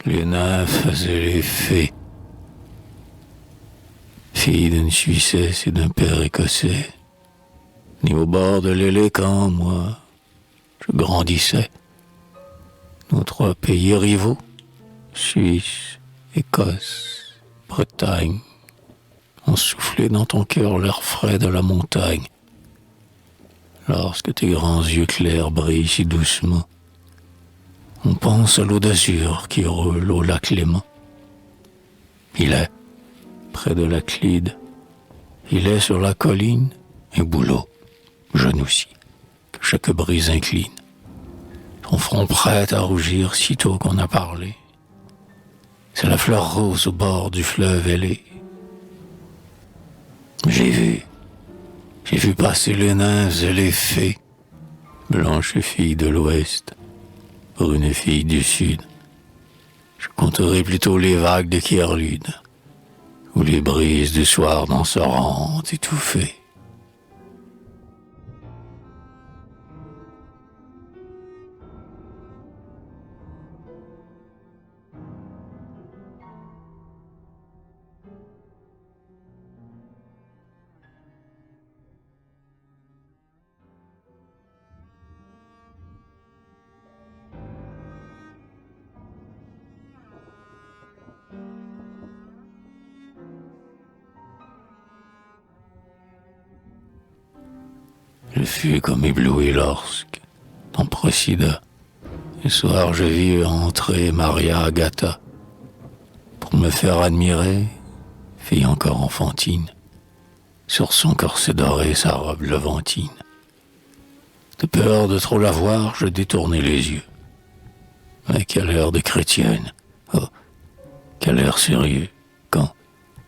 les nymphes et les fées. Fille d'une Suissesse et d'un père écossais. Né au bord de l'Hélécan, moi, je grandissais. Nos trois pays rivaux, Suisse, Écosse, Bretagne, ont soufflé dans ton cœur l'air frais de la montagne. Lorsque tes grands yeux clairs brillent si doucement, on pense à l'eau d'azur qui roule au lac Léman. Il est près de la Clyde, il est sur la colline, un bouleau, jeune aussi, que chaque brise incline. Son front prêt à rougir sitôt qu'on a parlé. C'est la fleur rose au bord du fleuve ailé. J'ai vu passer les nymphes et les fées, blanches filles de l'Ouest, brunes filles du Sud. Je compterai plutôt les vagues de Kierlude, ou les brises du soir danserantes étouffées. Je fus comme ébloui lorsque, dans Procida, un soir je vis entrer Maria Agata, pour me faire admirer, fille encore enfantine, sur son corset doré sa robe levantine. De peur de trop la voir, je détournai les yeux. Mais quel air de chrétienne, oh, quel air sérieux, quand,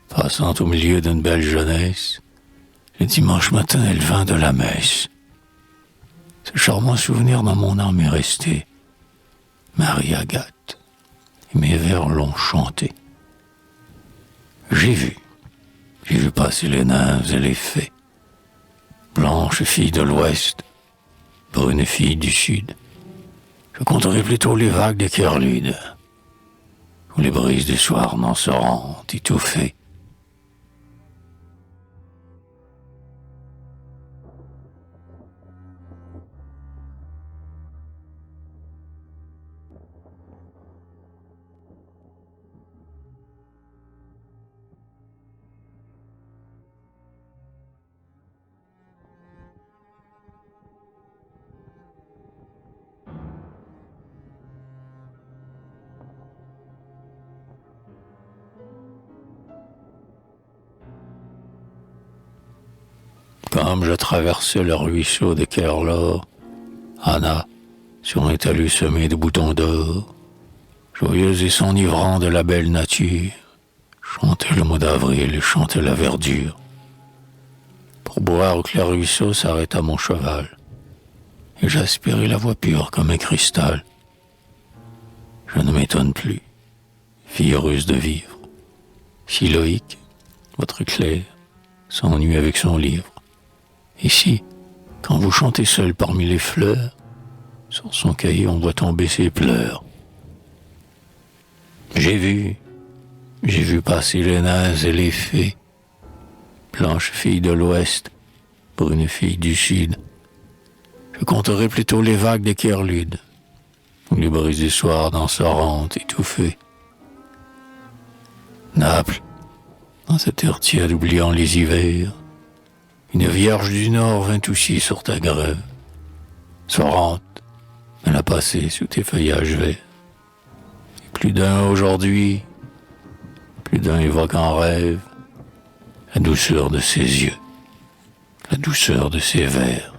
passant au milieu d'une belle jeunesse, le dimanche matin, elle vint de la messe. Ce charmant souvenir dans mon âme est resté. Marie Agathe, et mes vers l'ont chanté. J'ai vu passer les nymphes et les fées. Blanches filles de l'Ouest, brunes filles du Sud. Je compterai plutôt les vagues des Kierlude, ou les brises du soir danserantes étouffées. Comme je traversais le ruisseau de Kerla, Anna, sur un talus semé de boutons d'or, joyeuse et s'enivrant de la belle nature, chantait le mois d'avril et chantait la verdure. Pour boire au clair ruisseau s'arrêta mon cheval, et j'aspirai la voix pure comme un cristal. Je ne m'étonne plus, fille heureuse de vivre. Si Loïc, votre Claire, s'ennuie avec son livre. Et si, quand vous chantez seul parmi les fleurs, sur son cahier on voit tomber ses pleurs. J'ai vu passer les nymphes et les fées, blanches filles de l'Ouest, brunes filles du Sud. Je compterai plutôt les vagues des Kierlude, ou les brises du soir danserantes étouffées. Naples, dans cette heure tiède oubliant les hivers, une vierge du Nord vint aussi sur ta grève. Sorante, elle a passé sous tes feuillages verts. Et plus d'un aujourd'hui, plus d'un évoque en rêve la douceur de ses yeux, la douceur de ses vers.